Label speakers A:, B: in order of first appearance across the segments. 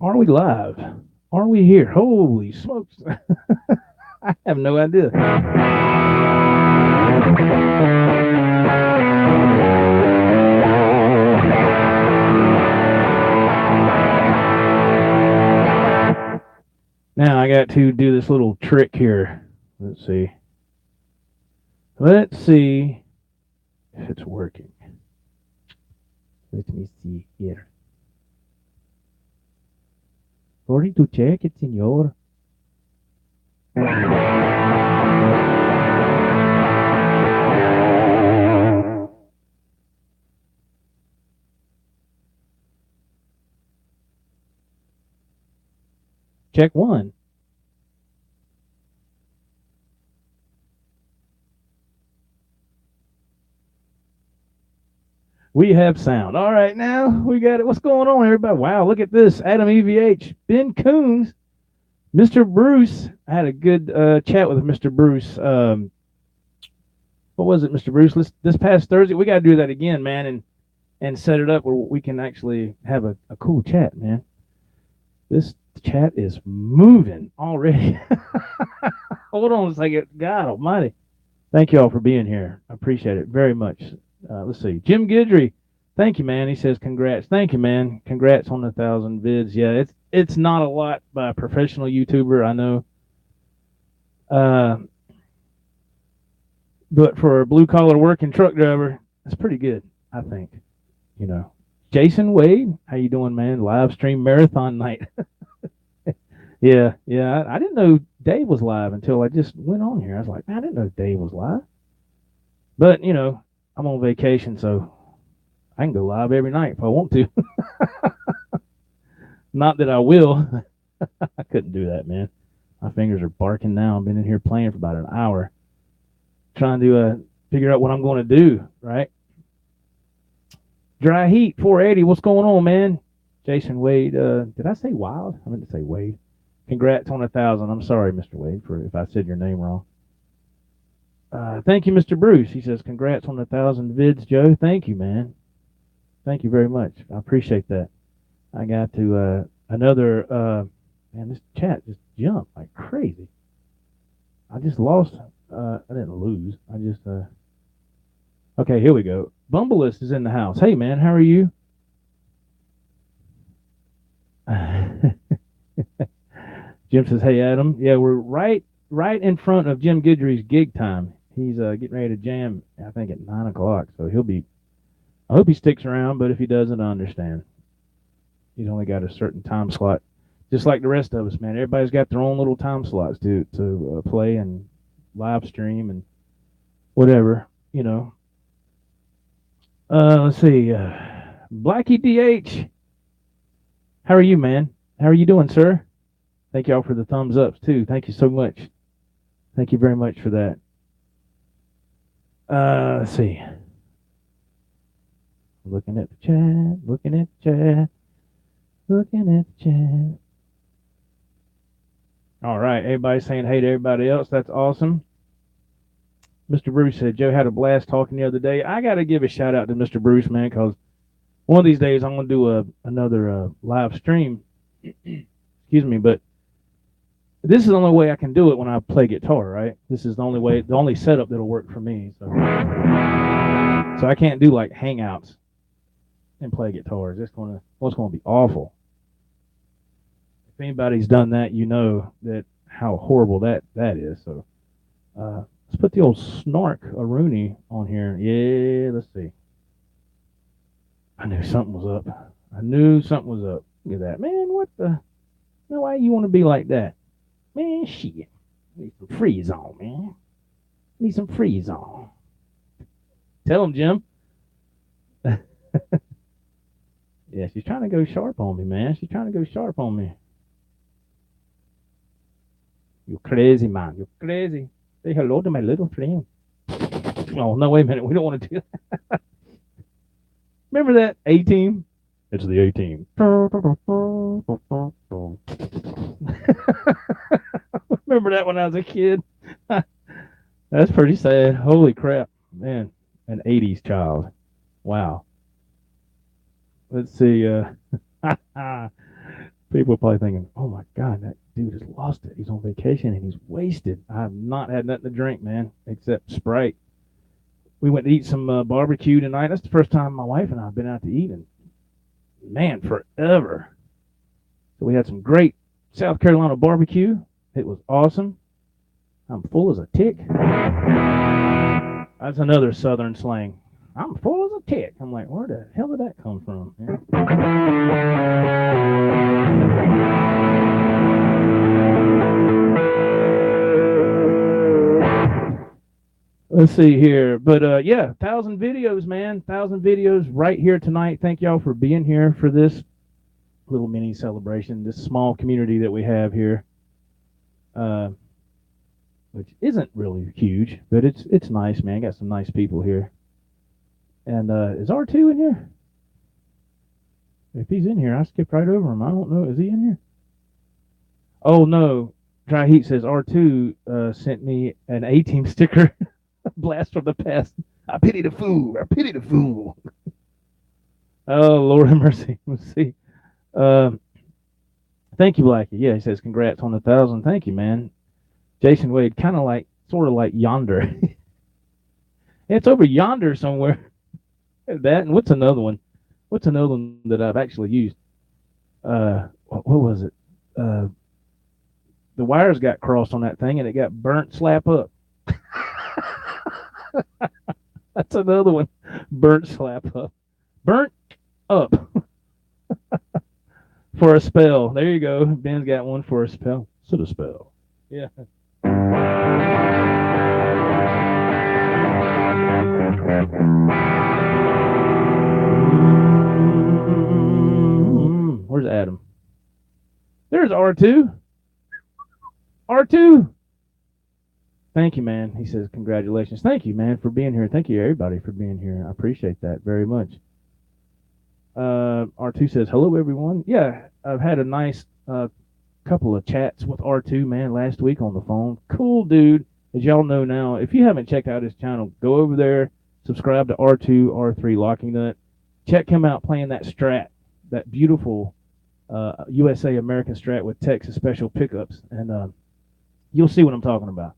A: Are we live? Are we here? Holy smokes. I have no idea. Now I got to do this little trick here. Let's see. Let's see if it's working. Let me see here. Sorry to check it, senor. Check one. We have sound. All right, now we got it. What's going on, everybody? Wow, look at this. Adam EVH, Ben Coons, Mr. Bruce. I had a good chat with Mr. Bruce. What was it, Mr. Bruce? This past Thursday, we got to do that again, man, and set it up where we can actually have a cool chat, man. This chat is moving already. Hold on a second. God almighty. Thank you all for being here. I appreciate it very much. Let's see. Jim Guidry. Thank you, man. He says congrats. Thank you, man. Congrats on 1,000 vids. Yeah, it's not a lot by a professional YouTuber, I know. But for a blue collar working truck driver, that's pretty good, I think. You know. Jason Wade, how you doing, man? Live stream marathon night. Yeah. I didn't know Dave was live until I just went on here. I was like, man, I didn't know Dave was live. But I'm on vacation, so I can go live every night if I want to. Not that I will. I couldn't do that, man. My fingers are barking now. I've been in here playing for about an hour, trying to figure out what I'm going to do. Right? Dry Heat 480. What's going on, man? Jason Wade. Did I say Wild? I meant to say Wade. Congrats on 1,000. I'm sorry, Mr. Wade, for if I said your name wrong. Thank you, Mr. Bruce. He says, congrats on 1,000 vids, Joe. Thank you, man. Thank you very much. I appreciate that. I got to man, this chat just jumped like crazy. I just lost. I didn't lose. Okay, here we go. Bumbleist is in the house. Hey, man, how are you? Jim says, hey, Adam. Yeah, we're right in front of Jim Guidry's gig time. He's getting ready to jam, I think, at 9 o'clock. So I hope he sticks around, but if he doesn't, I understand. He's only got a certain time slot, just like the rest of us, man. Everybody's got their own little time slots to play and live stream and whatever. Let's see. Blackie DH, how are you, man? How are you doing, sir? Thank y'all for the thumbs ups, too. Thank you so much. Thank you very much for that. Let's see. Looking at the chat, looking at the chat, looking at the chat. All right, everybody saying hey to everybody else. That's awesome. Mr. Bruce said, Joe had a blast talking the other day. I got to give a shout out to Mr. Bruce, man, because one of these days I'm going to do another live stream. Excuse me, but this is the only way I can do it when I play guitar, right? This is the only setup that'll work for me. So I can't do like hangouts and play guitars. It's going to be awful. If anybody's done that, you know that how horrible that is. So let's put the old snark a Rooney on here. Yeah, let's see. I knew something was up. Look at that, man. What the? Why you want to be like that? Man, shit. Need some freeze on, man. Need some freeze on. Tell him, Jim. Yeah, she's trying to go sharp on me, man. She's trying to go sharp on me. You're crazy, man. You're crazy. Say hello to my little friend. Oh, no, wait a minute. We don't want to do that. Remember that A-Team? It's the A-Team. Remember that when I was a kid? That's pretty sad. Holy crap. Man, an 80s child. Wow. Let's see. People are probably thinking, "Oh my God, that dude has lost it. He's on vacation and he's wasted." I've not had nothing to drink, man, except Sprite. We went to eat some barbecue tonight. That's the first time my wife and I have been out to eat in, man, forever. So we had some great South Carolina barbecue. It was awesome. I'm full as a tick. That's another Southern slang. I'm full as a tick. I'm like, where the hell did that come from? Let's see here. But yeah, 1,000 videos, man. 1,000 videos right here tonight. Thank y'all for being here for this little mini celebration, this small community that we have here. Which isn't really huge, but it's nice, man. Got some nice people here. And is R2 in here? If he's in here, I skipped right over him. I don't know. Is he in here? Oh no. Dry Heat says R2 sent me an A-Team sticker. Blast from the past. I pity the fool. I pity the fool. Oh Lord have mercy. Let's see. Thank you, Blackie. Yeah, he says congrats on the 1,000. Thank you, man. Jason Wade, kind of like, sort of like yonder. It's over yonder somewhere. That and what's another one? What's another one that I've actually used? What was it? The wires got crossed on that thing and it got burnt slap up. That's another one. Burnt slap up. Burnt up. For a spell. There you go. Ben's got one for a spell. So the spell. Yeah. Where's Adam? There's R2. R2. Thank you, man. He says, congratulations. Thank you, man, for being here. Thank you, everybody, for being here. I appreciate that very much. R2 says, hello, everyone. Yeah, I've had a nice couple of chats with R2, man, last week on the phone. Cool dude. As y'all know now, if you haven't checked out his channel, go over there, subscribe to R2, R3 Locking Nut. Check him out playing that Strat, that beautiful USA American Strat with Texas special pickups. And you'll see what I'm talking about.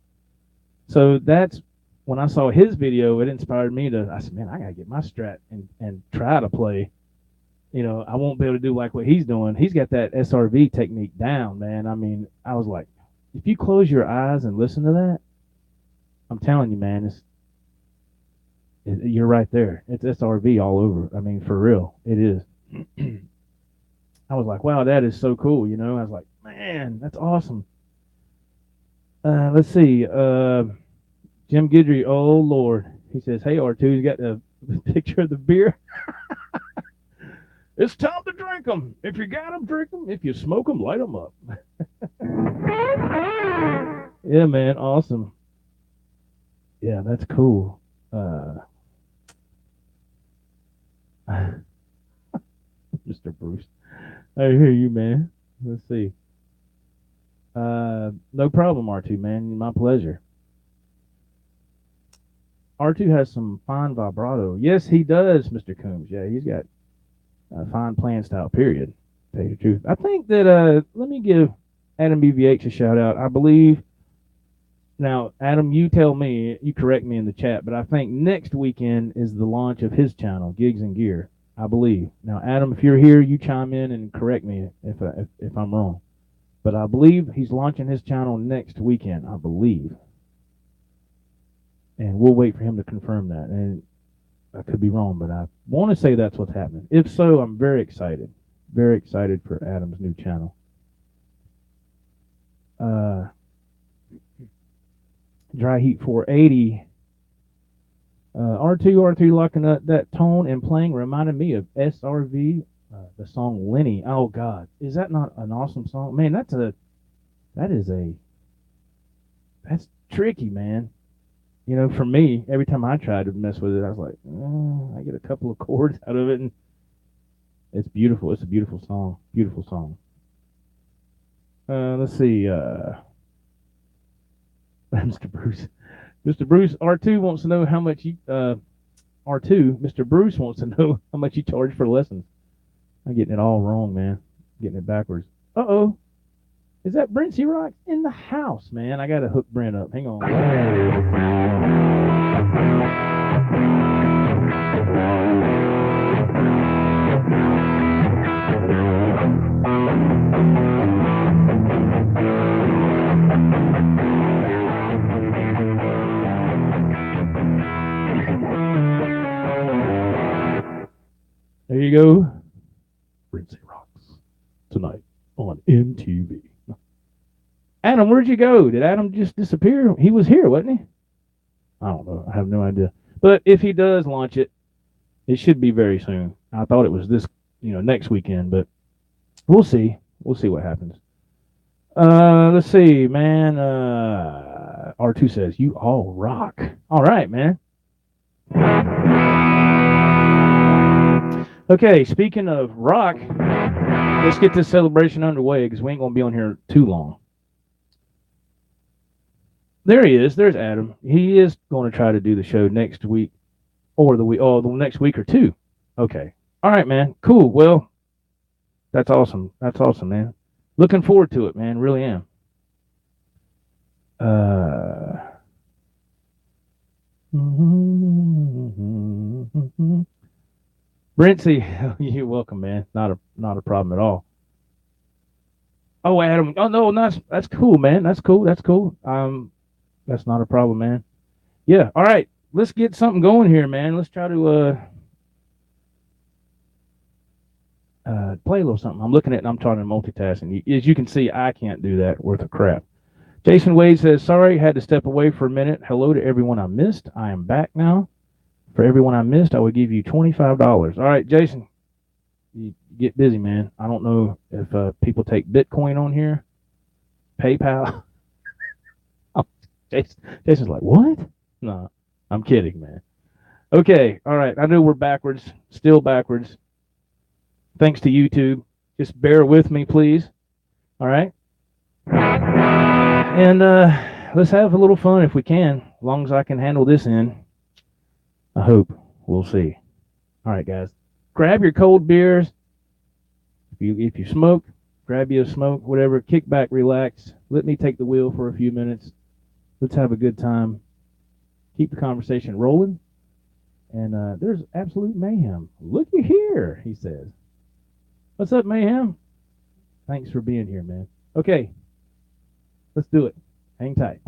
A: So that's when I saw his video, it inspired me to, I said, man, I got to get my Strat and try to play. You know, I won't be able to do like what he's doing. He's got that SRV technique down, man. I mean, I was like, if you close your eyes and listen to that, I'm telling you, man, you're right there. It's SRV all over. I mean, for real, it is. I was like, wow, that is so cool. You know, I was like, man, that's awesome. Let's see. Jim Guidry, oh Lord, he says, hey R2, he's got the picture of the beer. It's time to drink them. If you got them, drink them. If you smoke them, light them up. Yeah, man, awesome. Yeah, that's cool. Mr. Bruce, I hear you, man. Let's see. No problem, R2, man. My pleasure. R2 has some fine vibrato. Yes, he does, Mr. Coombs. Yeah, he's got fine playing style, period. Tell you the truth. I think that, let me give Adam BVH a shout out. I believe, now, Adam, you tell me, you correct me in the chat, but I think next weekend is the launch of his channel, Gigs and Gear, I believe. Now, Adam, if you're here, you chime in and correct me if I'm wrong. But I believe he's launching his channel next weekend, I believe. And we'll wait for him to confirm that. And I could be wrong, but I want to say that's what's happening. If so, I'm very excited. Very excited for Adam's new channel. Dry Heat 480. R2 locking up that tone and playing reminded me of SRV, the song Lenny. Oh God, is that not an awesome song? Man, that's tricky, man. You know, for me, every time I tried to mess with it, I was like, I get a couple of chords out of it, and it's beautiful. It's a beautiful song. Beautiful song. Let's see. Mr. Bruce. Mr. Bruce, R2 wants to know how much you, R2, Mr. Bruce wants to know how much you charge for lessons. I'm getting it all wrong, man. Getting it backwards. Uh-oh. Is that Brent C. Rock in the house, man? I got to hook Brent up. Hang on. There you go. Brent C. Rocks tonight on MTV. Adam, where'd you go? Did Adam just disappear? He was here, wasn't he? I don't know. I have no idea. But if he does launch it, it should be very soon. I thought it was this, next weekend, but we'll see. We'll see what happens. Let's see, man. R2 says, you all rock. All right, man. Okay, speaking of rock, let's get this celebration underway because we ain't going to be on here too long. There he is. There's Adam. He is going to try to do the show next week or the next week or two. Okay. All right, man. Cool. Well, that's awesome. That's awesome, man. Looking forward to it, man. Really am. Brentsy, you're welcome, man. Not a problem at all. Oh, Adam. Oh no, that's cool, man. That's cool. That's cool. That's not a problem, man. Yeah. All right. Let's get something going here, man. Let's try to play a little something. I'm looking at it and I'm trying to multitask. And as you can see, I can't do that worth of crap. Jason Wade says, sorry, had to step away for a minute. Hello to everyone I missed. I am back now. For everyone I missed, I will give you $25. All right, Jason, you get busy, man. I don't know if people take Bitcoin on here, PayPal. Jason's like, what? No, I'm kidding, man. Okay, all right. I know we're backwards, still backwards. Thanks to YouTube. Just bear with me, please. All right? And let's have a little fun if we can, as long as I can handle this in. I hope. We'll see. All right, guys. Grab your cold beers. If you smoke, grab you a smoke, whatever. Kick back, relax. Let me take the wheel for a few minutes. Let's have a good time. Keep the conversation rolling. And there's absolute mayhem. Looky here, he says. What's up, mayhem? Thanks for being here, man. Okay. Let's do it. Hang tight.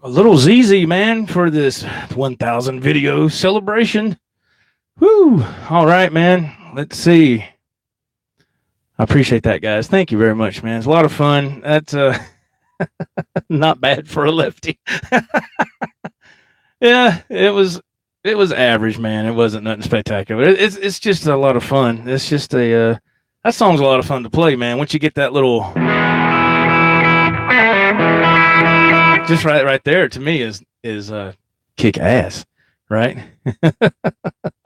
A: a little ZZ, man, for this 1,000 video celebration. Woo! All right, man. Let's see. I appreciate that, guys. Thank you very much, man. It's a lot of fun. That's not bad for a lefty. Yeah, it was average, man. It wasn't nothing spectacular. It's just a lot of fun. It's just a that song's a lot of fun to play, man. Once you get that little just right there to me is kick ass, right?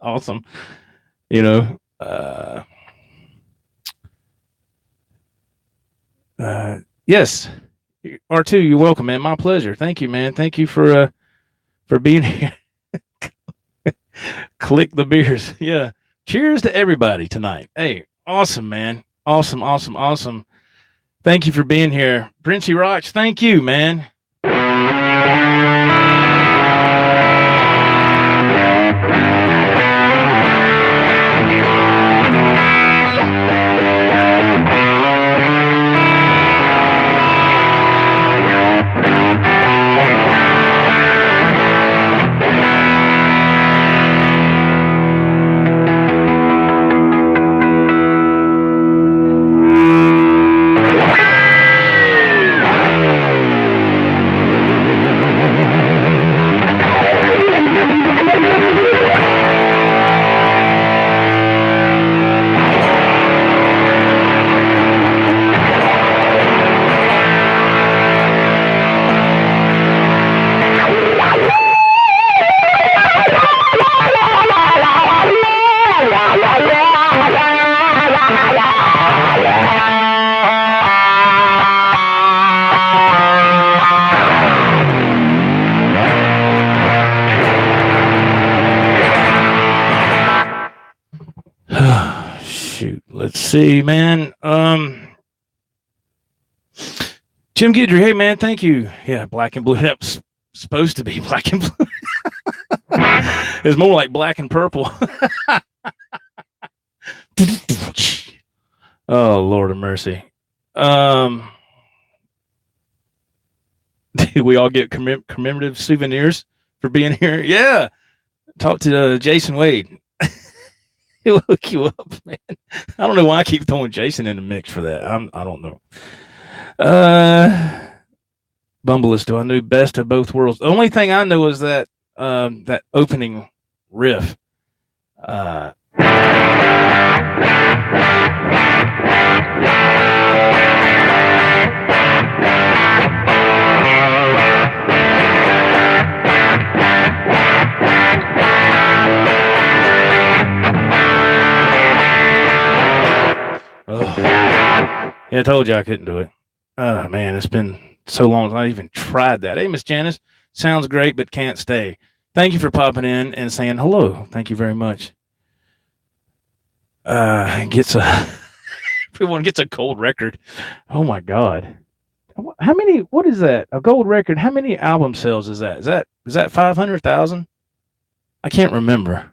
A: Awesome. You know, yes. R2, you're welcome, man. My pleasure. Thank you, man. Thank you for being here. Click the beers. Yeah. Cheers to everybody tonight. Hey, awesome, man. Awesome, awesome, awesome. Thank you for being here. Princey Rocks, thank you, man. Shoot, let's see, man. Jim Guidry, hey man, thank you. Yeah, black and blue. That's supposed to be black and blue. It's more like black and purple. Oh, Lord of mercy. Did we all get commemorative souvenirs for being here? Yeah. Talk to Jason Wade. He'll hook you up, man. I don't know why I keep throwing Jason in the mix for that. I don't know. Bumbleless, do I know best of both worlds? The only thing I know is that that opening riff. Yeah, I told you I couldn't do it. Oh, man, it's been so long since I even tried that. Hey, Miss Janice, sounds great, but can't stay. Thank you for popping in and saying hello. Thank you very much. Everyone gets a gold record. Oh, my God. How many, what is that? A gold record, how many album sales is that? Is that 500,000? I can't remember.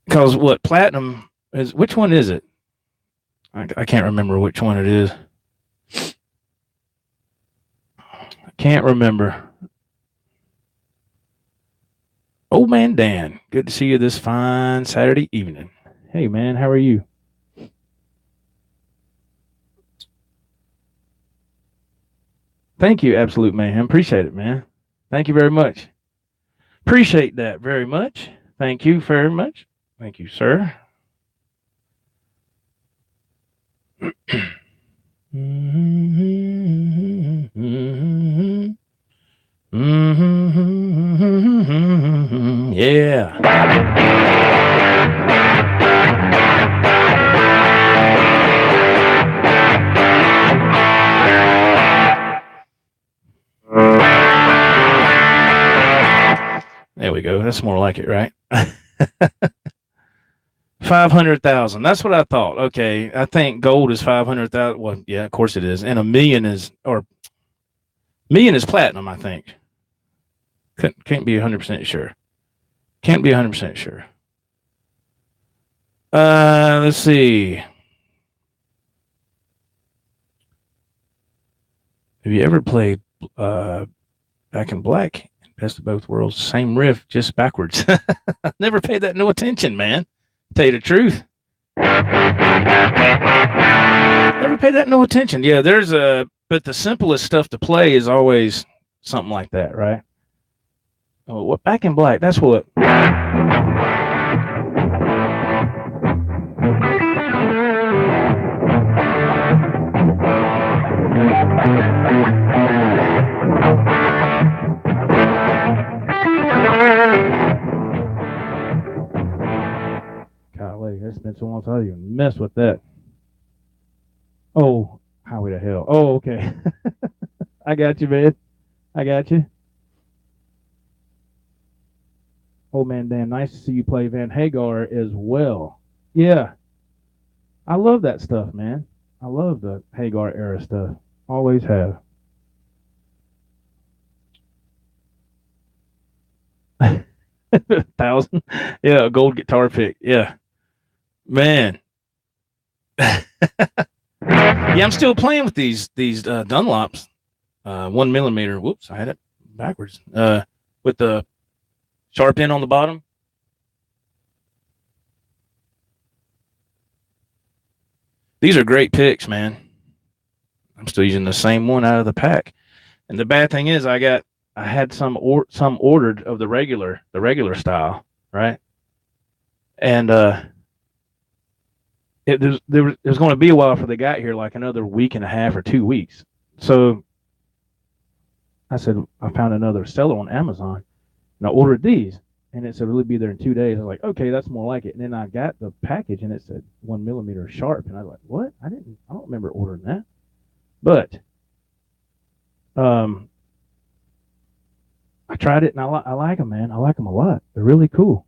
A: Because what, platinum is, which one is it? I can't remember which one it is. I can't remember. Old man Dan, good to see you this fine Saturday evening. Hey man, how are you? Thank you, Absolute Mayhem. Appreciate it, man. Thank you very much. Appreciate that very much. Thank you very much. Thank you, sir. Yeah. There we go. That's more like it, right? 500,000. That's what I thought. Okay, I think gold is 500,000. Well, yeah, of course it is, and million is platinum. I think. Can't be 100% sure. Can't be 100% sure. Let's see. Have you ever played Back in Black, Best of Both Worlds, same riff, just backwards. Never paid that no attention, man. Tell you the truth. Never paid that no attention. Yeah, but the simplest stuff to play is always something like that, right? Oh, what Back in Black? That's what. Golly, it's been so long since I even messed with that. Oh, Highway to Hell. Oh, okay. I got you, man. I got you. Old man Dan, nice to see you play Van Hagar as well. Yeah, I love that stuff, man. I love the Hagar era stuff. Always have. 1,000. Yeah, a gold guitar pick. Yeah, man. Yeah, I'm still playing with these Dunlops. 1mm. Whoops, I had it backwards. With the sharp end on the bottom. These are great picks, man. I'm still using the same one out of the pack. And the bad thing is, I had some ordered of the regular style, right? And it was going to be a while before they got here, like another week and a half or 2 weeks. So I said, I found another seller on Amazon, and I ordered these, and it said it'll be there in 2 days. I was like, okay, that's more like it. And then I got the package, and it said 1mm sharp, and I was like, what? I don't remember ordering that. But I tried it, and I like them, man. I like them a lot. They're really cool.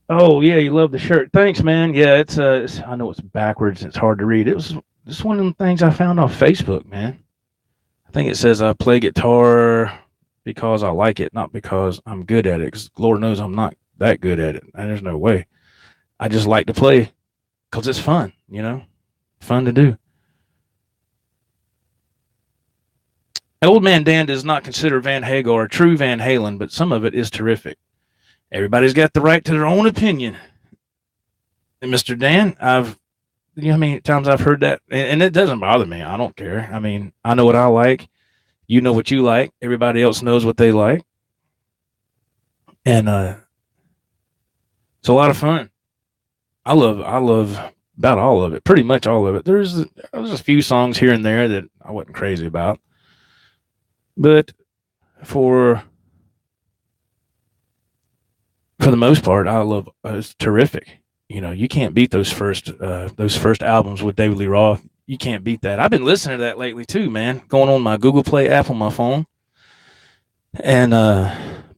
A: Oh yeah, you love the shirt. Thanks, man. Yeah, it's I know it's backwards. It's hard to read. It was just one of the things I found off Facebook, man. I think it says I play guitar because I like it, not because I'm good at it. Because Lord knows I'm not that good at it. And there's no way. I just like to play because it's fun, fun to do. Old man Dan does not consider Van Hagar true Van Halen, but some of it is terrific. Everybody's got the right to their own opinion. And Mr. Dan, you know how many times I've heard that? And it doesn't bother me. I don't care. I mean, I know what I like. You know what you like. Everybody else knows what they like. And it's a lot of fun. I love about all of it, pretty much all of it. There's a few songs here and there that I wasn't crazy about. But for the most part, I love it's terrific. You can't beat those first albums with David Lee Roth. You can't beat that. I've been listening to that lately too, man. Going on my Google Play app on my phone and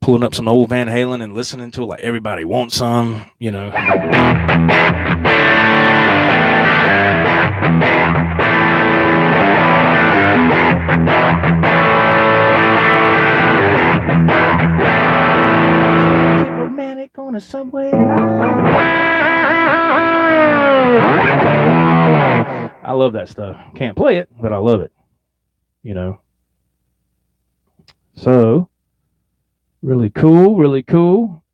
A: pulling up some old Van Halen and listening to it like Everybody Wants Some, Romantic on a subway. I love that stuff. Can't play it, but I love it. So, really cool, really cool.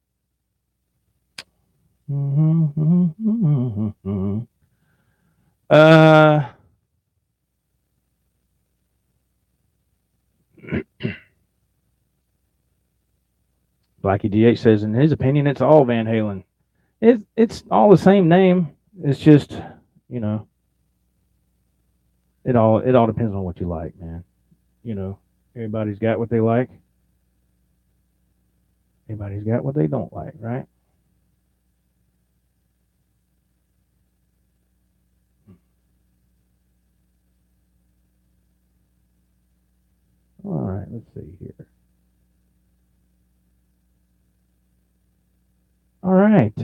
A: Blackie DH says, in his opinion, it's all Van Halen. It's all the same name. It's just, it all depends on what you like, man. Everybody's got what they like. Everybody's got what they don't like, right? All right, let's see here. All right.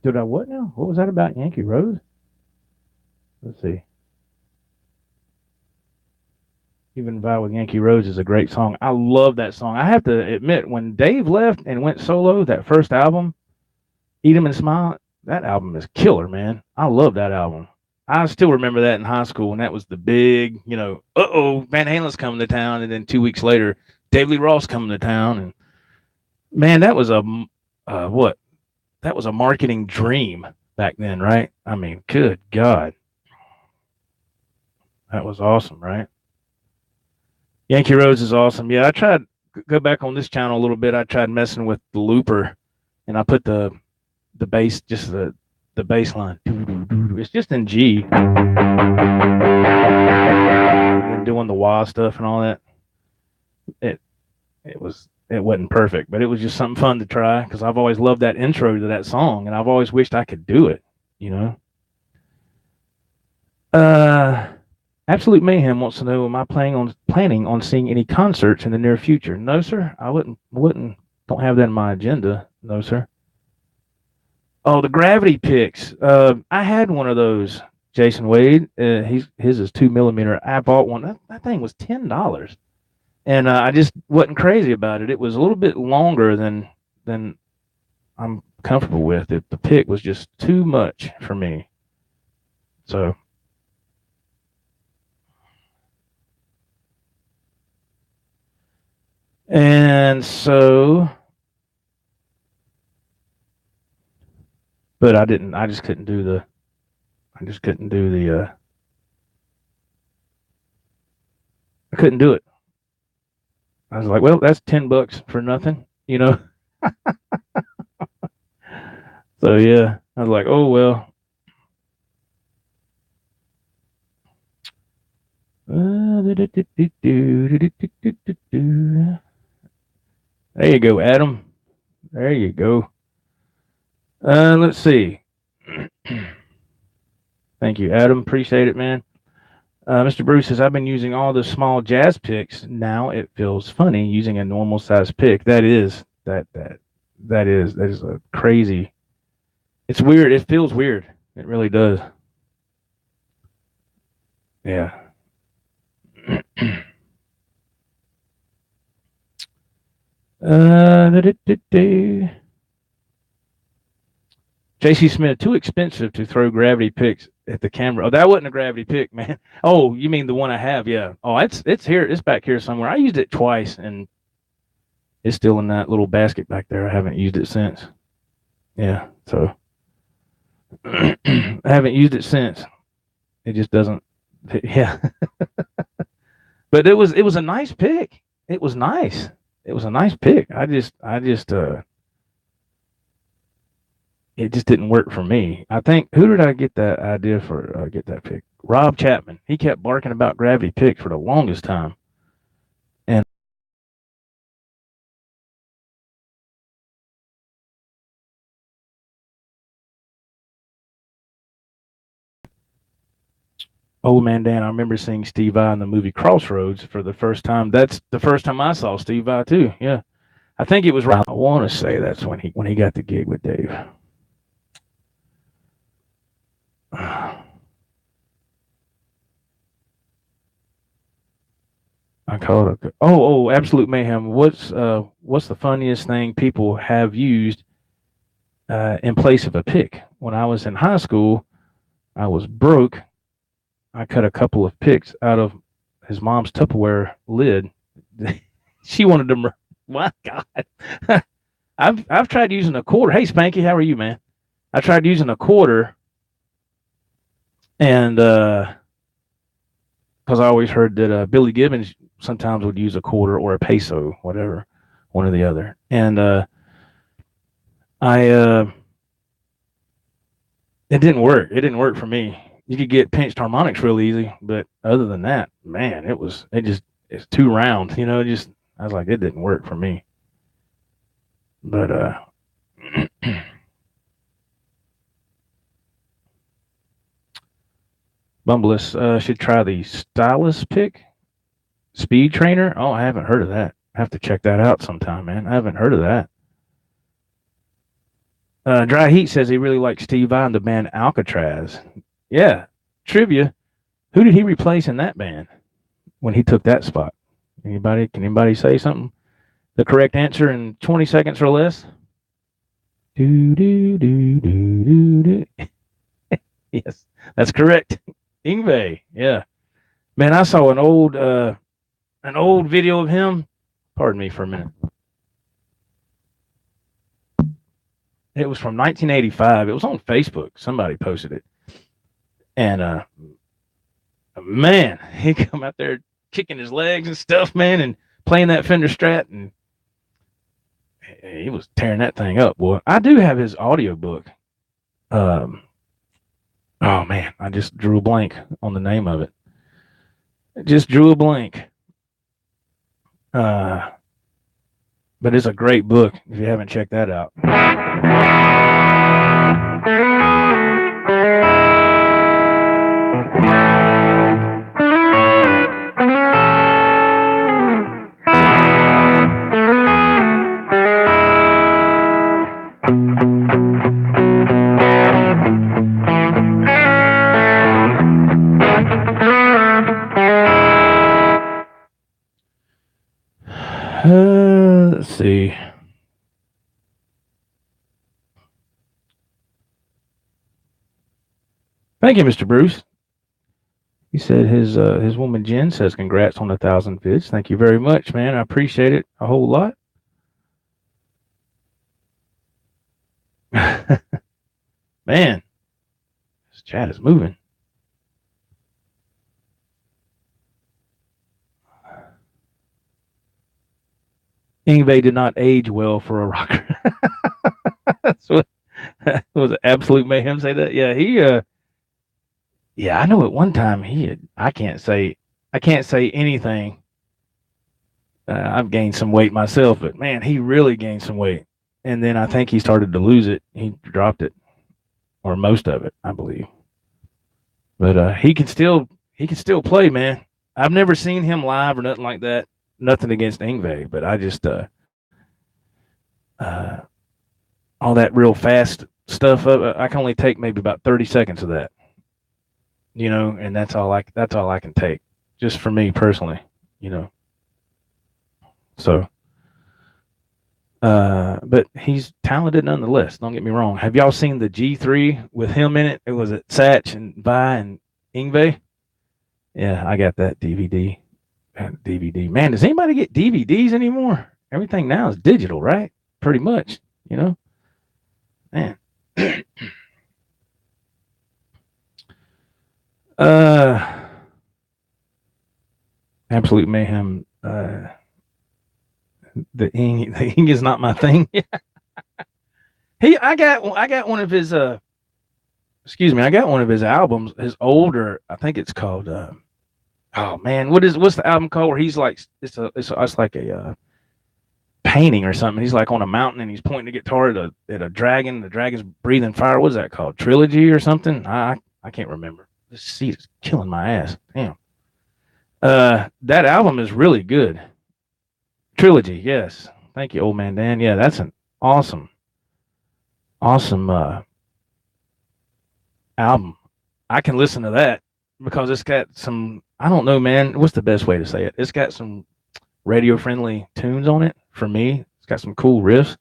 A: Did I what now? What was that about Yankee Rose? Let's see. Even Vibe with Yankee Rose is a great song. I love that song. I have to admit, when Dave left and went solo, that first album, Eat 'em and Smile, that album is killer, man. I love that album. I still remember that in high school, and that was the big, Van Halen's coming to town, and then 2 weeks later, David Lee Roth coming to town, and man, that was what? That was a marketing dream back then, right? I mean, good God, that was awesome, right? Yankee Rose is awesome. Yeah, I tried go back on this channel a little bit. I tried messing with the looper, and I put the bass, just the bass line. It's just in G, and doing the wah stuff and all that. It it wasn't perfect, but it was just something fun to try because I've always loved that intro to that song, and I've always wished I could do it. You know. Uh, Absolute Mayhem wants to know: am I planning on seeing any concerts in the near future? No, sir. I wouldn't. Don't have that in my agenda. No, sir. Oh, the gravity picks. I had one of those. Jason Wade. His is 2 millimeter. I bought one. That thing was $10, and I just wasn't crazy about it. It was a little bit longer than I'm comfortable with. The pick was just too much for me. So. And so, but I didn't. I just couldn't do the. I just couldn't do the. I couldn't do it. I was like, well, that's $10 for nothing, you know. So yeah, I was like, oh well. There you go, Adam. There you go. Let's see. Thank you, Adam. Appreciate it, man. Mr. Bruce says, I've been using all the small jazz picks. Now it feels funny using a normal size pick. That is a crazy. It's weird. It feels weird. It really does. Yeah. JC Smith, too expensive to throw gravity picks at the camera. Oh, that wasn't a gravity pick, man. Oh, you mean the one I have? Yeah. Oh, it's here. It's back here somewhere. I used it twice, and it's still in that little basket back there. I haven't used it since. Yeah. So I haven't used it since. It just doesn't. Yeah. But it was a nice pick. It was nice. It was a nice pick. It just didn't work for me. I think, who did I get that idea for? Get that pick? Rob Chapman. He kept barking about gravity picks for the longest time. And Old Man Dan, I remember seeing Steve Vai in the movie Crossroads for the first time. That's the first time I saw Steve Vai too. Yeah, I think it was. I want to say that's when he got the gig with Dave. I call it. Absolute Mayhem. What's the funniest thing people have used in place of a pick? When I was in high school, I was broke. I cut a couple of picks out of his mom's Tupperware lid. She wanted to. My God, I've tried using a quarter. Hey Spanky, how are you, man? I tried using a quarter, and because I always heard that Billy Gibbons sometimes would use a quarter or a peso, whatever, one or the other. And it didn't work. It didn't work for me. You could get pinched harmonics real easy, but other than that, man, it's too round. I was like, it didn't work for me. But Bumbless should try the Stylus pick. Speed Trainer? Oh, I haven't heard of that. I have to check that out sometime, man. I haven't heard of that. Dry Heat says he really likes Steve Vai and the band Alcatraz. Yeah. Trivia. Who did he replace in that band when he took that spot? Can anybody say something? The correct answer in 20 seconds or less? Do do do do do do. Yes, that's correct. Ingve. Yeah, man, I saw an old video of him. Pardon me for a minute. It was from 1985. It was on Facebook. Somebody posted it, and man, he come out there kicking his legs and stuff, man, and playing that Fender Strat, and he was tearing that thing up, boy. I do have his audio book. Um, oh man, I just drew a blank on the name of it. Just drew a blank. But it's a great book if you haven't checked that out. Let's see. Thank you, Mr. Bruce. He said his woman Jen says congrats on 1,000 vids. Thank you very much, man. I appreciate it a whole lot. Man, this chat is moving. Ingve did not age well for a rocker. That's what was it, Absolute Mayhem say that? Yeah, yeah, I know at one time I can't say anything. I've gained some weight myself, but man, he really gained some weight. And then I think he started to lose it. He dropped it, or most of it, I believe. But he can still play, man. I've never seen him live or nothing like that. Nothing against Ingve, but I just all that real fast stuff. I can only take maybe about 30 seconds of that, and that's all I can take, just for me personally, So, but he's talented nonetheless. Don't get me wrong. Have y'all seen the G3 with him in it? It was at Satch and Vi and Ingve. Yeah, I got that DVD. Man, does anybody get DVDs anymore? Everything now is digital, right? Pretty much, Man. Absolute Mayhem. The ing is not my thing. I got one of his I got one of his albums, his older, I think it's called oh man, what's the album called where he's like it's like a painting or something. He's like on a mountain and he's pointing the guitar at a dragon. The dragon's breathing fire. What is that called? Trilogy or something? I can't remember. This seat is killing my ass. Damn. That album is really good. Trilogy, yes. Thank you, old man Dan. Yeah, that's an awesome album. I can listen to that because it's got some, I don't know, man. What's the best way to say it? It's got some radio friendly tunes on it for me. It's got some cool riffs.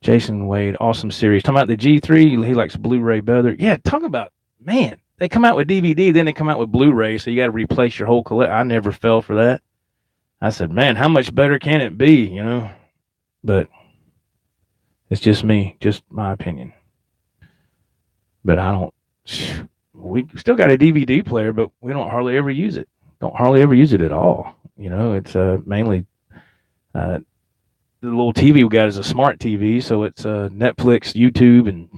A: Jason Wade, awesome series. Talking about the G3, he likes Blu-ray better. Yeah, talk about, man, they come out with DVD, then they come out with Blu-ray, so you got to replace your whole collection. I never fell for that. I said, man, how much better can it be, But it's just me, just my opinion. But we still got a DVD player, but we don't hardly ever use it. Don't hardly ever use it at all. It's mainly the little TV we got is a smart TV, so it's Netflix, YouTube, and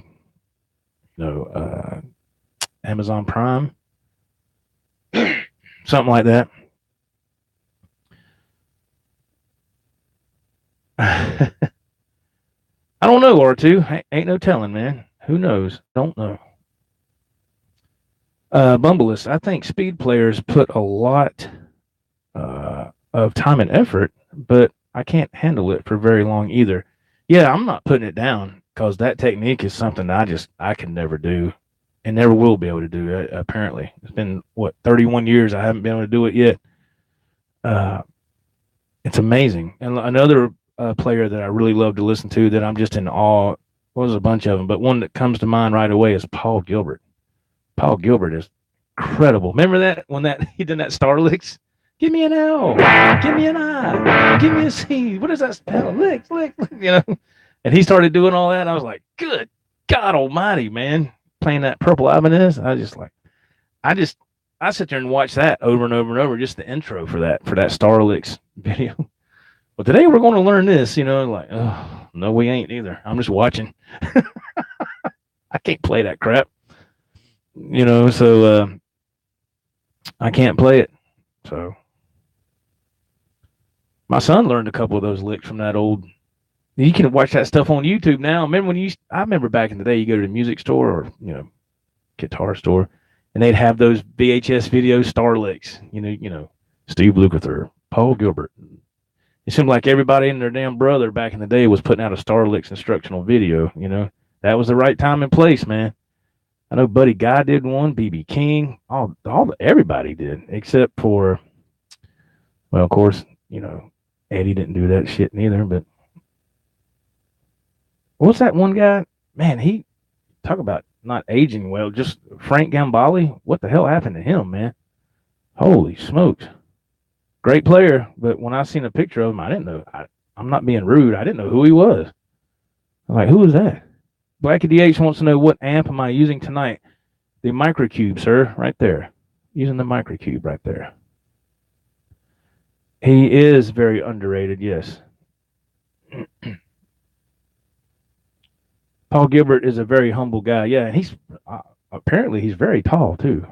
A: Amazon Prime, something like that. I don't know, R2. Ain't no telling, man. Who knows? Don't know. Bumbleist, I think speed players put a lot of time and effort, but I can't handle it for very long either. Yeah, I'm not putting it down because that technique is something that I can never do and never will be able to do, apparently. It's been, 31 years I haven't been able to do it yet. It's amazing. And another player that I really love to listen to that I'm just in awe. Well, there's a bunch of them, but one that comes to mind right away is Paul Gilbert. Paul Gilbert is incredible. Remember that when that he did that Star Licks? Give me an L, give me an I, give me a C. What does that spell? Licks, lick, lick, you know. And he started doing all that. And I was like, good God Almighty, man! Playing that Purple Ibanez, I sit there and watch that over and over and over, just the intro for that Star Licks video. But today we're going to learn this, like, oh, no, we ain't either. I'm just watching. I can't play that crap, so I can't play it. So my son learned a couple of those licks from that old. You can watch that stuff on YouTube now. I remember back in the day, you go to the music store or, guitar store, and they'd have those VHS video Star Licks, Steve Lukather, Paul Gilbert. It seemed like everybody and their damn brother back in the day was putting out a Star Licks instructional video, That was the right time and place, man. I know Buddy Guy did one, B.B. King, everybody did, except for, well, of course, Eddie didn't do that shit neither, but what's that one guy? Man, he talk about not aging well, just Frank Gambale. What the hell happened to him, man? Holy smokes. Great player, but when I seen a picture of him, I didn't know. I'm not being rude. I didn't know who he was. I'm like, who is that? Blackie DH wants to know, what amp am I using tonight? The Microcube, sir, right there. Using the Microcube right there. He is very underrated, yes. Paul Gilbert is a very humble guy. Yeah, and he's apparently he's very tall too.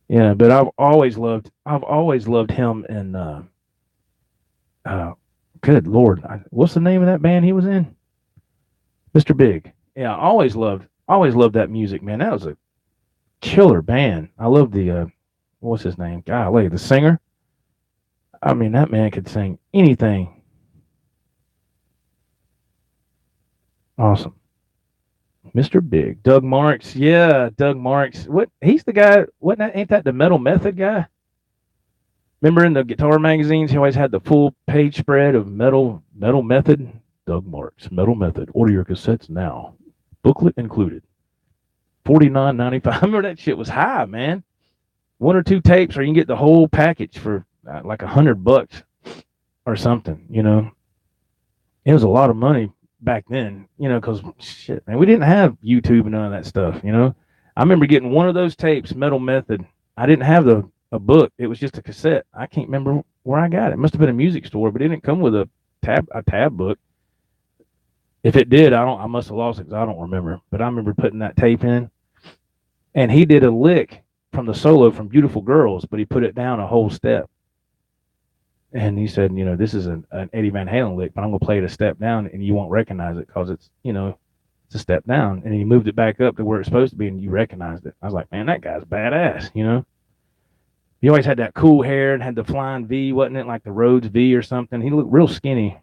A: Yeah, but I've always loved him. And good Lord, what's the name of that band he was in? Mr. Big. Yeah, I always loved that music, man. That was a killer band. I love the what's his name? Golly, the singer. I mean, that man could sing anything. Awesome. Mr. Big. Doug Marks. Yeah, Doug Marks. He's the guy, ain't that the Metal Method guy? Remember in the guitar magazines, he always had the full page spread of Metal Method? Doug Marks, Metal Method. Order your cassettes now. Booklet included. $49.95. I remember that shit was high, man. One or two tapes, or you can get the whole package for like $100 or something, It was a lot of money back then, because shit, man, we didn't have YouTube and none of that stuff, I remember getting one of those tapes, Metal Method. I didn't have a book. It was just a cassette. I can't remember where I got it. It must have been a music store, but it didn't come with a tab book. If it did, I must have lost it because I don't remember. But I remember putting that tape in, and he did a lick from the solo from Beautiful Girls, but he put it down a whole step. And he said, this is an Eddie Van Halen lick, but I'm going to play it a step down, and you won't recognize it because it's, it's a step down. And he moved it back up to where it's supposed to be, and you recognized it. I was like, man, that guy's badass, He always had that cool hair and had the flying V, wasn't it? Like the Rhodes V or something. He looked real skinny.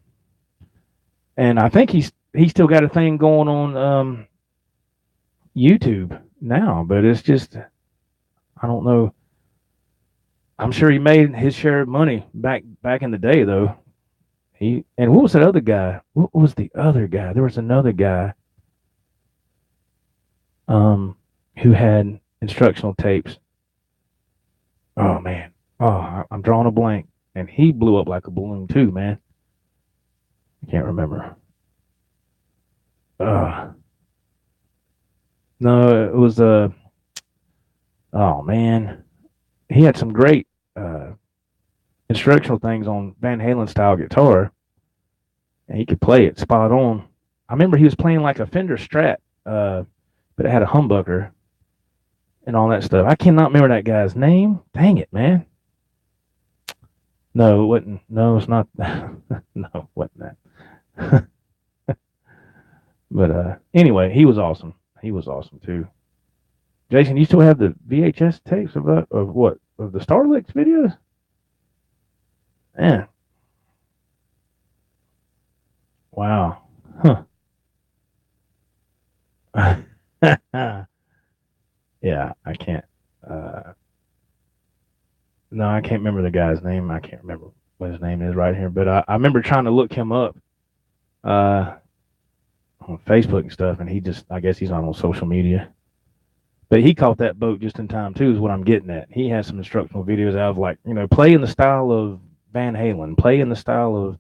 A: And I think he's still got a thing going on YouTube now, but it's just, I don't know. I'm sure he made his share of money back in the day, though. And what was that other guy? What was the other guy? There was another guy who had instructional tapes. Oh, man. Oh, I'm drawing a blank. And he blew up like a balloon, too, man. I can't remember. No, it was oh, man. He had some great instructional things on Van Halen style guitar, and he could play it spot on. I remember he was playing like a Fender Strat, but it had a humbucker and all that stuff. I cannot remember that guy's name. Dang it, man. No, it wasn't. No, it's not. No, it wasn't that. But anyway, he was awesome. He was awesome too. Jason, you still have the VHS tapes of what? Of the Star Licks videos? Man. Wow. Huh. Yeah, I can't. No, I can't remember the guy's name. I can't remember what his name is right here, but I remember trying to look him up uh, on Facebook and stuff, and he just, I guess he's not on social media. But he caught that boat just in time too, is what I'm getting at. He has some instructional videos out of like, play in the style of Van Halen, play in the style of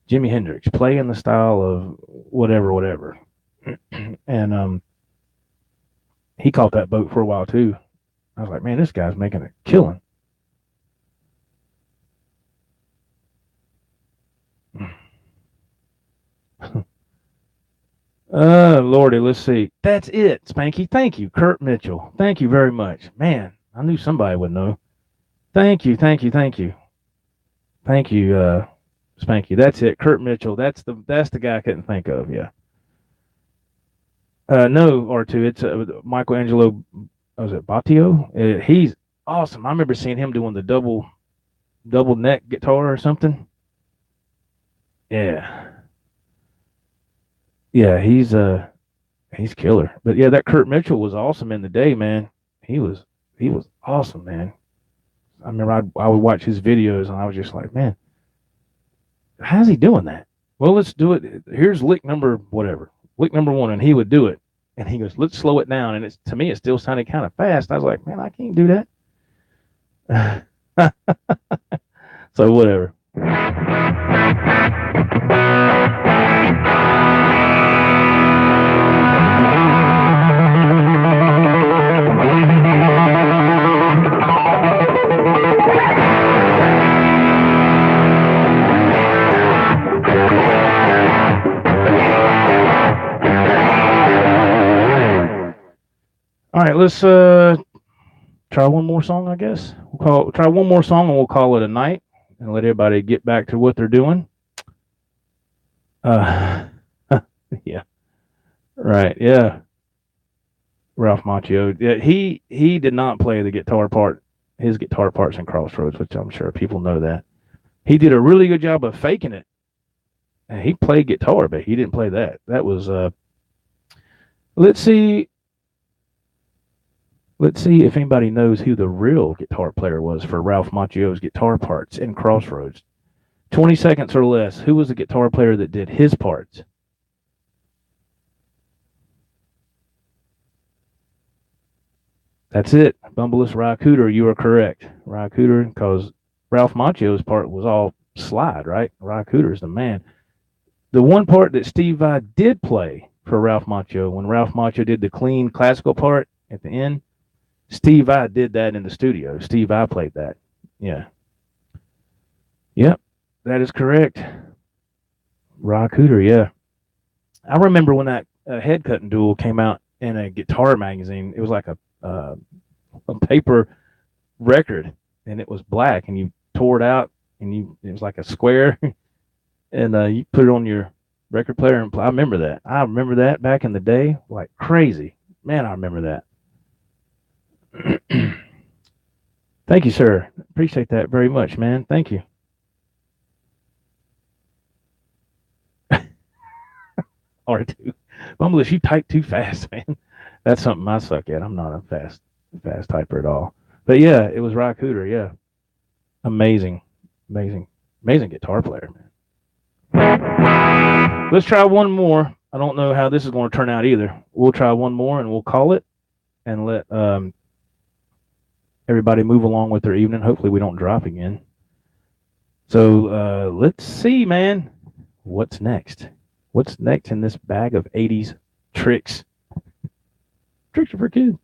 A: Jimi Hendrix, play in the style of whatever. And he caught that boat for a while too. I was like, man, this guy's making a killing. Lordy, let's see. That's it, Spanky. Thank you, Kurt Mitchell. Thank you very much. Man, I knew somebody would know. Thank you. Thank you, Spanky. That's it, Kurt Mitchell. That's the guy I couldn't think of. Yeah. No, R2. It's Michelangelo. Was it Battio? He's awesome. I remember seeing him doing the double neck guitar or something. Yeah. Yeah, he's killer. But yeah, that Kurt Mitchell was awesome in the day, man. He was awesome, man. I remember I would watch his videos and I was just like, man, how's he doing that? Well, let's do it. Here's lick number whatever. Lick number 1, and he would do it. And he goes, let's slow it down. And to me, it still sounded kind of fast. I was like, man, I can't do that. So whatever. All right, let's try one more song, I guess. Try one more song and we'll call it a night and let everybody get back to what they're doing. Yeah. Right, yeah. Ralph Macchio. Yeah, he did not play the guitar part, his guitar parts in Crossroads, which I'm sure people know that. He did a really good job of faking it. And he played guitar, but he didn't play that. That was let's see if anybody knows who the real guitar player was for Ralph Macchio's guitar parts in Crossroads. 20 seconds or less. Who was the guitar player that did his parts? That's it. Bumbleus Ry Cooder, you are correct. Ry Cooder, because Ralph Macchio's part was all slide, right? Ry Cooder's the man. The one part that Steve Vai did play for Ralph Macchio, when Ralph Macchio did the clean classical part at the end, Steve Vai did that in the studio. Steve Vai played that. Yeah. Yep, that is correct. Ry Cooder, yeah. I remember when that head cutting duel came out in a guitar magazine. It was like a paper record, and it was black, and you tore it out, and it was like a square, and you put it on your record player and play. I remember that. I remember that back in the day, like crazy. Man, I remember that. Thank you, sir. Appreciate that very much, man. Thank you. R2. Bumbleus, you type too fast, man. That's something I suck at. I'm not a fast typer at all. But yeah, it was Ry Cooder, yeah. Amazing guitar player, man. Let's try one more. I don't know how this is going to turn out either. We'll try one more and we'll call it and let everybody move along with their evening. Hopefully we don't drop again. So let's see, man. What's next? What's next in this bag of 80s tricks? Tricks are for kids.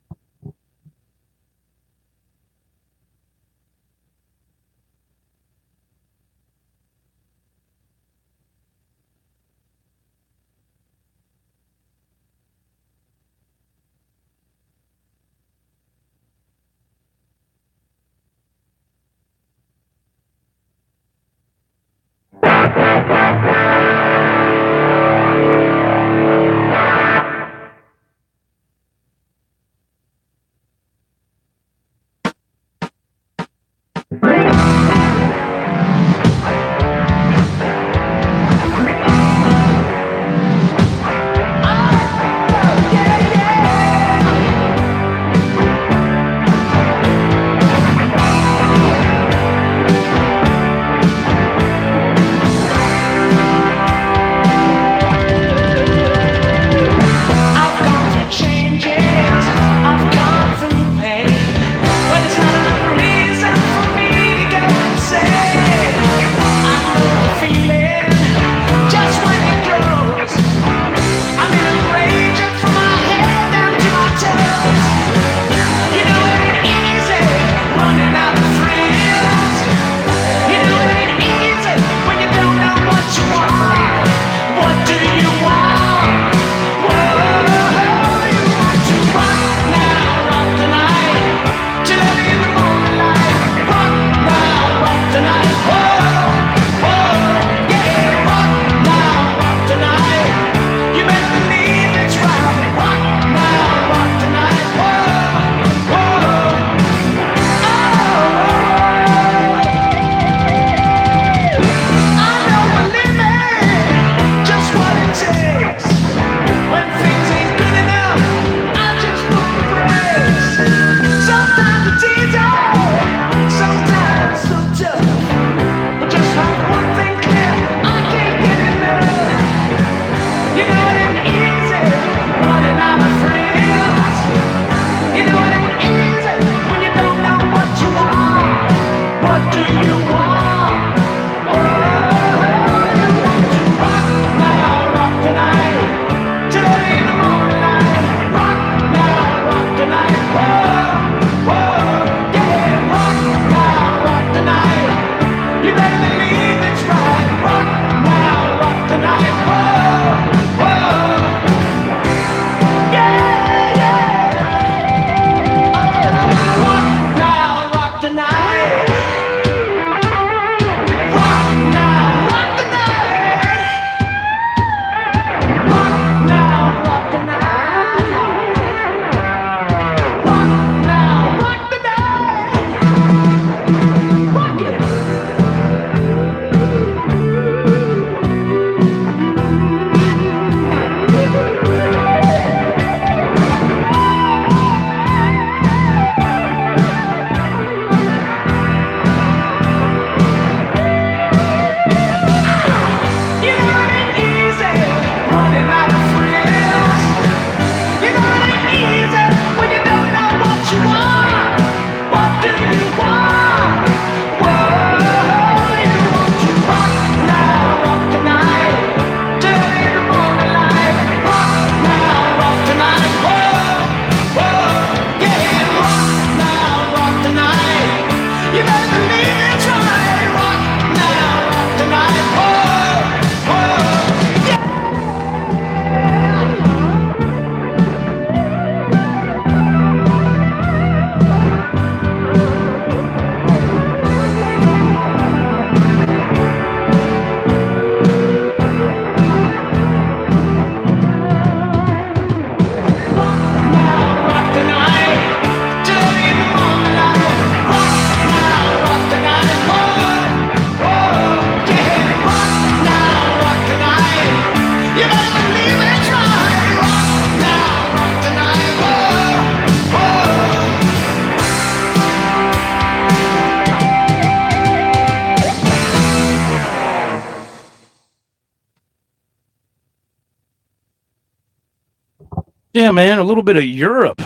A: Yeah, man, a little bit of Europe.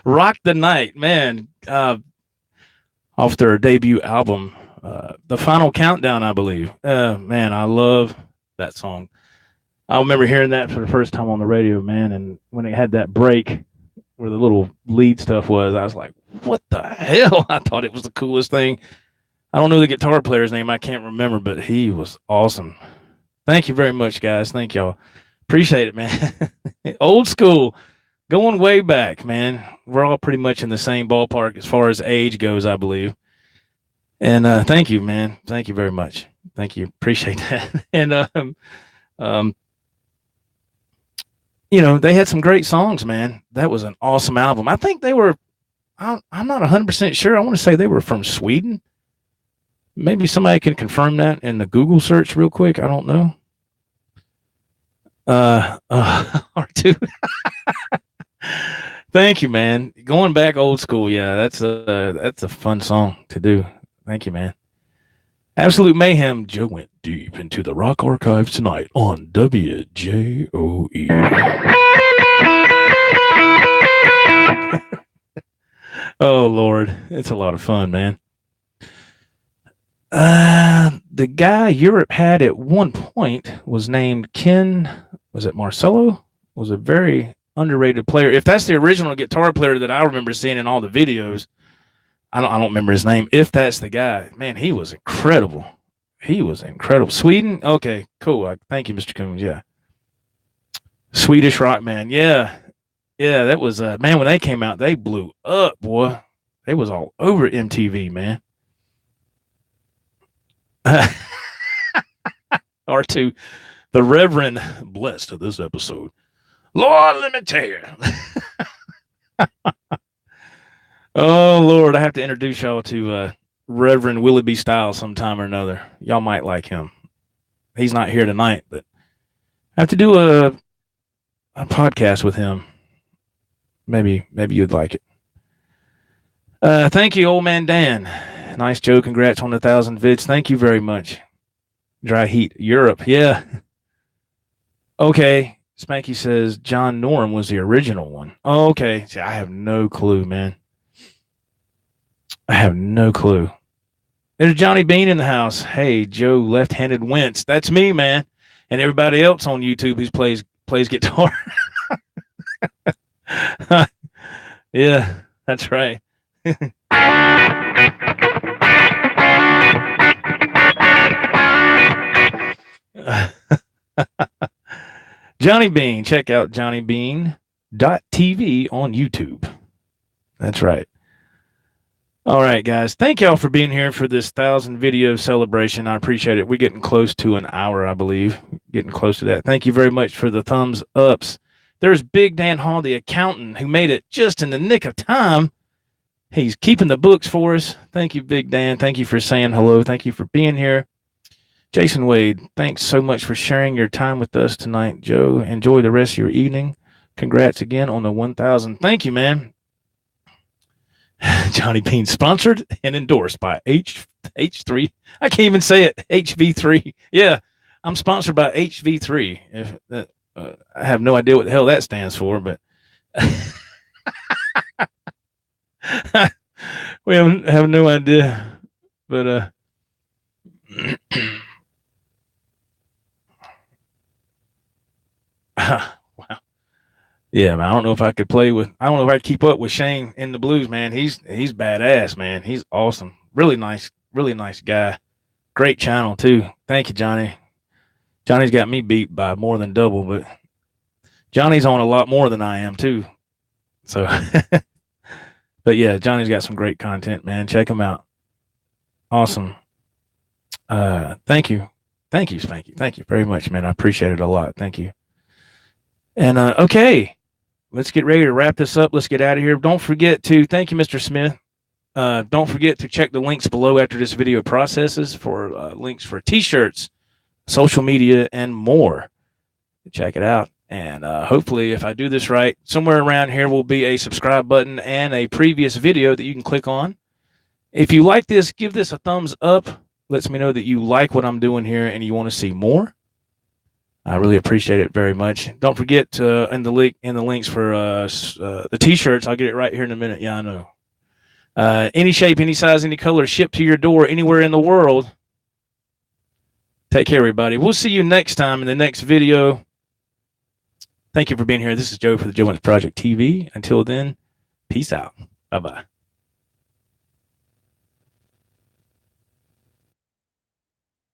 A: Rock the Night, man. Off their debut album, The Final Countdown, I believe. Man, I love that song. I remember hearing that for the first time on the radio, man, and when it had that break where the little lead stuff was, I was like, what the hell? I thought it was the coolest thing. I don't know the guitar player's name. I can't remember, but he was awesome. Thank you very much, guys. Thank y'all. Appreciate it, man. Old school, going way back, man. We're all pretty much in the same ballpark as far as age goes, I believe. And thank you, man. Thank you very much. Thank you. Appreciate that. And you know, they had some great songs, man. That was an awesome album. I think they were. I'm not 100% sure. I want to say they were from Sweden. Maybe somebody can confirm that in the Google search real quick. I don't know. R2. Thank you, man. Going back old school, yeah, that's a fun song to do. Thank you, man. Absolute Mayhem. Joe went deep into the rock archives tonight on WJOE. Oh Lord, it's a lot of fun, man. The guy Europe had at one point was named Ken. Was it Marcello? Was a very underrated player. If that's the original guitar player that I remember seeing in all the videos, I don't remember his name. If that's the guy, man, he was incredible. He was incredible. Sweden? Okay, cool. Thank you, Mr. Coons. Yeah. Swedish rock, man. Yeah. Yeah, that was, man, when they came out, they blew up, boy. They was all over MTV, man. R2, the Reverend, blessed to this episode. Lord, let me tell you. Oh, Lord, I have to introduce y'all to Reverend Willoughby Styles sometime or another. Y'all might like him. He's not here tonight, but I have to do a podcast with him. Maybe you'd like it. Thank you, old man Dan. Nice joke. Congrats on the 1,000 vids. Thank you very much. Dry Heat, Europe. Yeah. Okay. Spanky says John Norum was the original one. Oh, okay. See, I have no clue, man. I have no clue. There's Johnny Bean in the house. Hey, Joe, left-handed Wentz. That's me, man. And everybody else on YouTube who plays guitar. Yeah, that's right. Johnny Bean. Check out johnnybean.tv on YouTube. That's right. All right, guys. Thank y'all for being here for this 1,000 video celebration. I appreciate it. We're getting close to an hour, I believe. Getting close to that. Thank you very much for the thumbs ups. There's Big Dan Hall, the accountant, who made it just in the nick of time. He's keeping the books for us. Thank you, Big Dan. Thank you for saying hello. Thank you for being here. Jason Wade, thanks so much for sharing your time with us tonight, Joe. Enjoy the rest of your evening. Congrats again on the 1,000. Thank you, man. Johnny Bean, sponsored and endorsed by H3. I can't even say it. HV3. Yeah, I'm sponsored by HV3. If that, I have no idea what the hell that stands for, but we have no idea. But wow. Yeah, man, I don't know if I could I don't know if I'd keep up with Shane in the blues, man. He's badass, man. He's awesome. Really nice guy. Great channel too. Thank you, Johnny. Johnny's got me beat by more than double, but Johnny's on a lot more than I am too. So, but yeah, Johnny's got some great content, man. Check him out. Awesome. Thank you, Spanky. Thank you very much, man. I appreciate it a lot. Thank you. And okay, let's get ready to wrap this up. Let's get out of here. Don't forget to thank you, Mr. Smith. Don't forget to check the links below after this video processes for links for t-shirts, social media, and more. Check it out. And hopefully, if I do this right, somewhere around here will be a subscribe button and a previous video that you can click on. If you like this, give this a thumbs up. Lets me know that you like what I'm doing here and you want to see more. I really appreciate it very much. Don't forget in the links for the t-shirts. I'll get it right here in a minute. Yeah, I know. Any shape, any size, any color, shipped to your door anywhere in the world. Take care, everybody. We'll see you next time in the next video. Thank you for being here. This is Joe for the Joe Wentz Project TV. Until then, peace out. Bye-bye.